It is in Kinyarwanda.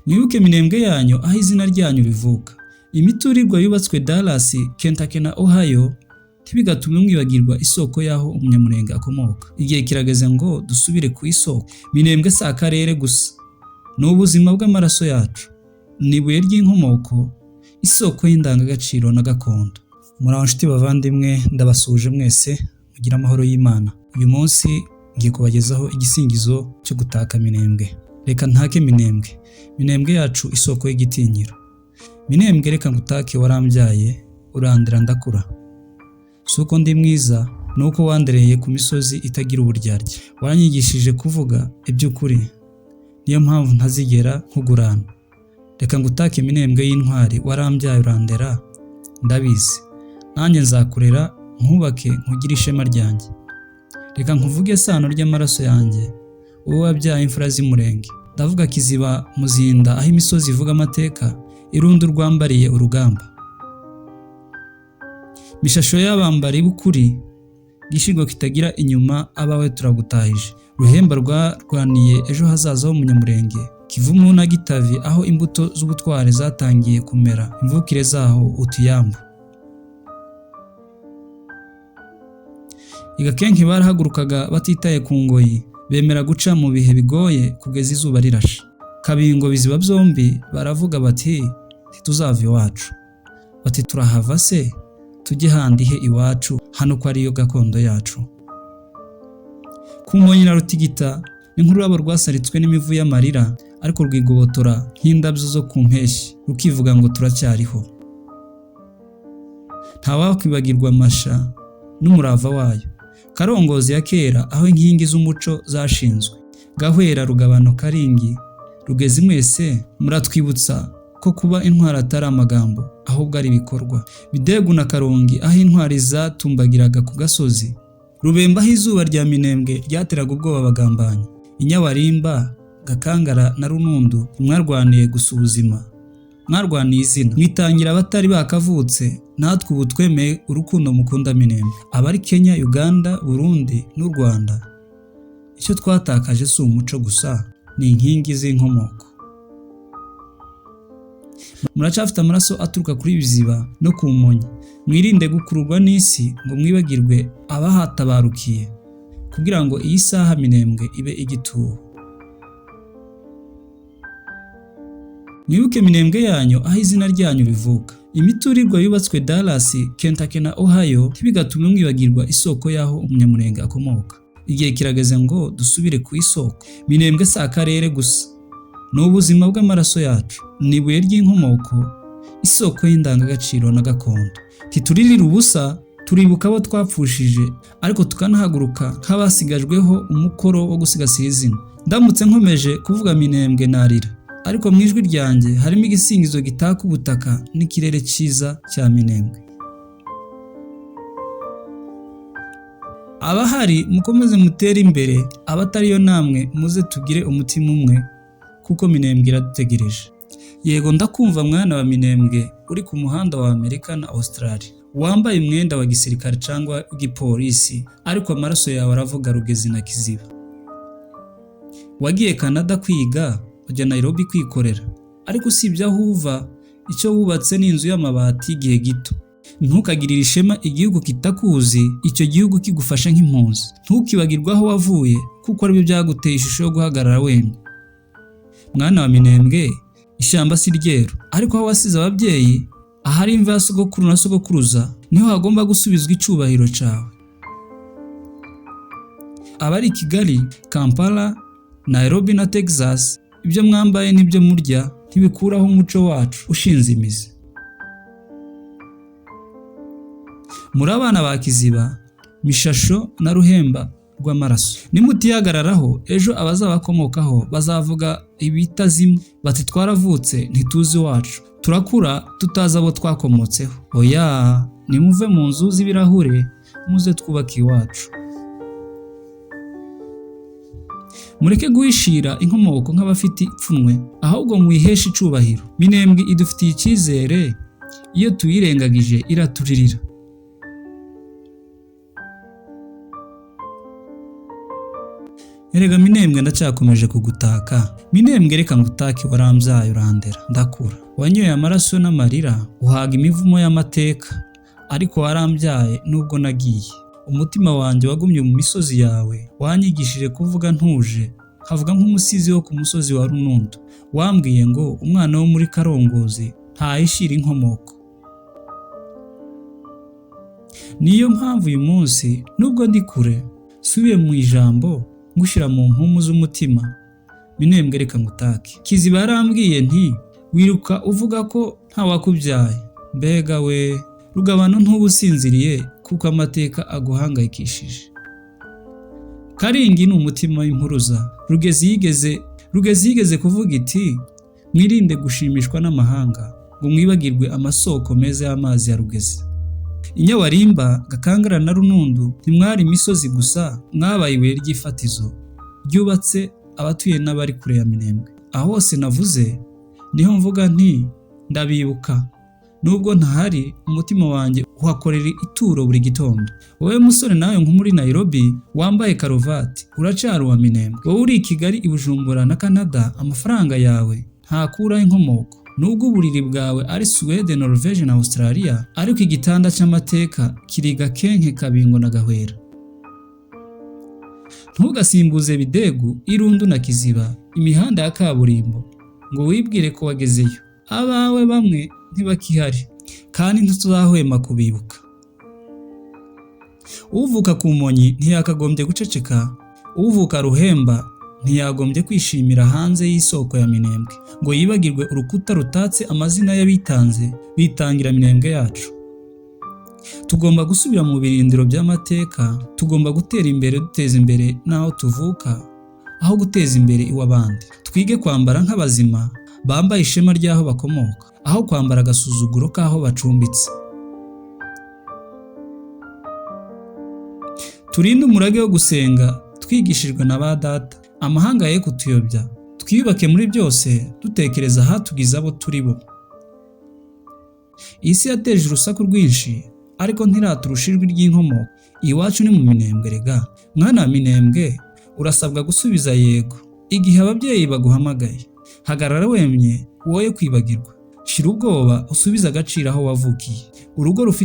Mwibuke Minembwe yanyu aho izina ryanyu rivuka. Imiturirwa yubatswe Dallas, Kentucky na Ohio ntibigatume mwibagirwa isoko yaho umunyamurenge akomoka. Igihe kirageze ngo dusubire ku isoko. Minembwe si akarere gusa, ni ubuzima bw'amaraso yacu, ni ibuye ry'inkomoko, isoko y'indangagaciro na gakondo. Muraho nshuti bavandimwe, ndabasuje mwese, mugira amahoro y'Imana. Uyu munsi ngiye kubagezaho igisingizo cyo gutaka Minembwe. Reka ntake Minembwe, Minembwe yacu isoko y'igitinyiro. Minembwe reka ngutake warambyaye, urandera ndakura. Suko ndi mwiza, nuko wandereye ku misozi itagira uburyarya. Waranyigishije kuvuga iby'ukuri, niyo mpamvu ntazigera nkugurana. Reka ngutake Minembwe y'intwari, warambyaye urandera, ndabizi. Nanjye nzakurera, nkubake, nkugire ishema ryanjye. Reka nkuvuge sano ry'amaraso yanjye, wowe wabyaye imfura z'Imurenge. Ndavuga Kiziba Muzinda, aho imisozi ivuga amateka, irundi rwambariye urugamba. Mishasho y'abambari b'ukuri, gishigo kitagira inyuma, abawe turagutahije. Ruhemba rwarwaniye ejo hazaza h'umunyamurenge, Kivumu na Gitavi, aho imbuto z'ubutware zatangiye kumera, imvukire zaho utuyambu. Igakenke barahagurukaga batitaye ku ngoyi, bemera guca mu bihe bigoye kugeza izuba rirashe. Kabingo Biziba byombi baravuga bati ntituzava iwacu, bati turahava se tujye handi he iwacu, hano ko ariyo gakondo yacu. Ku Mbonyi na Rutigita n'inkururabo rwasaritswe n'imivu y'amarira, ariko rwigobotora nk'indabyo zo ku mpeshyi, rukivuga ngo turacyariho. Ntawakwibagirwa Masha n'umurava wayo, Karongozi ya kera aho inkingi z'umuco zashinzwe. Gahwera Rugabano Karingi, Rugezi mwese muratwibutsa ko kuba intwari atari amagambo, ahubwo ari ibikorwa. Bidegu na Karongi aho intwari zatumbagiraga ku gasozi. Rubemba aho izuba rya Minembwe ryateraga ubwoba abagambanyi. Inyawarimba, Gakangara na Runundu mwarwaniye gusa ubuzima, mwarwaniye izina, mwitangira abatari bakavutse. Natwe ubu twemeye urukundo mukunda Minembwe. Abari Kenya, Uganda, Burundi n'u Rwanda, icyo twatakaje si umuco gusa, ni inkingi z'inkomoko. Muracafite amaraso aturuka kuri Biziba no ku Mbonyi. Mwirinde gukururwa n'isi ngo mwibagirwe abahatabarukiye, kugira ngo iyi saha Minembwe ibe igituho. Mwibuke Minembwe yanyu aho izina ryanyu rivuka. Imiturirwa yubatswe Dallas, Kentucky na Ohio ntibigatume mwibagirwa isoko yaho umunyamurenge akomoka. Igihe kirageze ngo dusubire ku isoko. Minembwe si akarere gusa, ni ubuzima bw'amaraso yacu, ni ibuye ry'inkomoko, isoko y'indangagaciro na gakondo. Ntituririra ubusa, turibuka abo twapfushije, ariko tukanahaguruka nk'abasigajweho umukoro wo gusigasira izina. Ndamutse nkomeje kuvuga Minembwe narira, ariko mu ijwi ryanjye harimo igisingizo gitaka ubutaka n'ikirere cyiza cya Minembwe. Abahari mukomeze mutere imbere, abatariyo namwe muze tugire umutima umwe, kuko Minembwe iradutegereje. Yego ndakumva mwana wa Minembwe uri ku muhanda wa Amerika na Australia, wambaye umwenda wa gisirikare cyangwa w'igipolisi, ariko amaraso yawe aravuga Rugezi na Kiziba. Wagiye Canada kwiga, ujya Nairobi kwikorera, ariko usibye aho uva, icyo wubatse ni inzu y'amabati igihe gito. Ntukagirire ishema igihugu kitakuzi, icyo gihugu kigufashe nk'impunzi. Ntukibagirwe aho wavuye, kuko aribyo byaguteye ishusho yo guhagarara wemye. Mwana wa Minembwe, ishyamba si ryeru, ariko aho wasize ababyeyi, ahari imva ya sogokuru na sogokuruza, niho hagomba gusubizwa icubahiro cyawe. Abari Kigali, Kampala, Nairobi na Texas, ibyo mwambaye n'ibyo murya ntibikuraho umuco wacu ushinze imizi. Muri abana ba Kiziba, Mishasho na Ruhemba rw'amaraso. Nimutihagararaho, ejo abazabakomokaho bazavuga ibitazimwe, bati twaravutse ntituzi wacu, turakura tutazi abo twakomotseho. Oya, nimuve mu nzu z'ibirahure, muze twubake iwacu. Mureke guhishira inkomoko nk'abafite ipfunwe, ahubwo mwiheshe icubahiro. Minembwe idufitiye icyizere, iyo tuyirengagije iraturirira. Erega Minembwe ndacyakomeje kugutaka. Minembwe reka ngutake warambyaye urandera ndakura. Wanyoye amaraso n'amarira uhaga imivumo y'amateka. Ariko warambyaye nubwo nagiye. Umutima wanjye wagumye mu misozi yawe. Wanyigishije kuvuga ntuje. Havuga nk'umusizi wo ku musozi wa Runundu. Wambwiye ngo umwana wo muri Karongozi ntayishira inkomoko. Niyo mpamvu uyu munsi nubwo ndi kure subiye mu ijambo ngushira mu mpumu z'umutima. Minembwe reka ngutake. Kiziba yarambwiye nti wiruka uvuga ko nta wakubyaye. Mbega we Rugabano ntubusinziriye kuko amateka aguhangayikishije. Karingi ni umutima w'impuruza. Rugezi yigeze kuvuga iti mwirinde gushimishwa n'amahanga ngo mwibagirwe amasoko meza y'amazi ya Rugezi. Inyawarimba, Gakangara na Runundu ntimwari imisozi gusa, mwabaye ibuye ry'ifatizo ryubatse abatuye n'abari kure ya Minembwe. Aho hose navuze niho mvuga nti ndabibuka. Nubwo ntahari umutima wanjye uhakorera ituro buri gitondo. Wowe musore nawe nko muri Nairobi wambaye karuvati uracari wa Minembwe. Wowe uri Kigali, i Bujumbura na Canada, amafaranga yawe ntakura inkomoko. Nubwo uburiri bwawe ari Sweden, Norvege na Australia, ariko igitanda cy'amateka kiriga Kenke, Kabingo na Gahwera. Ntugasimbuze Bidegu, Irundu na Kiziba, imihanda ya kaburimbo ngo wibwire ko wagezeyo. Abawe bamwe ntibakihari kandi ntituzahwema kubibuka. Uvuka ku Monyi ntiyakagombye guceceka. Uvuka Ruhemba ntiyagombye kwishimira hanze y'isoko ya Minembwe ngo yibagirwe urukuta rutatse amazina y'abitanze bitangira Minembwe yacu. Tugomba gusubira mu birindiro by'amateka. Tugomba gutera imbere duteza imbere naho tuvuka aho guteza imbere iw'abandi. Twige kwambara nk'abazima bambaye ishema ry'aho bakomoka aho kwambara agasuzuguro k'aho bacumbitse. Turinde umurage wo gusenga twigishijwe na ba data. Amahanga ye kutuyobya. Twiyubake muri byose dutekereza ahatugize abo turi bo. Isi yateje urusaku rwinshi ariko ntiraturusha ijwi ry'inkomoko. Iwacu ni mu Minembwe rega. Mwana wa Minembwe urasabwa gusubiza yego igihe ababyeyi baguhamagaye. Hagarara wemye woye kwibagirwa. Shira ubwoba usubiza agaciro aho wavukiye. Urugo rufite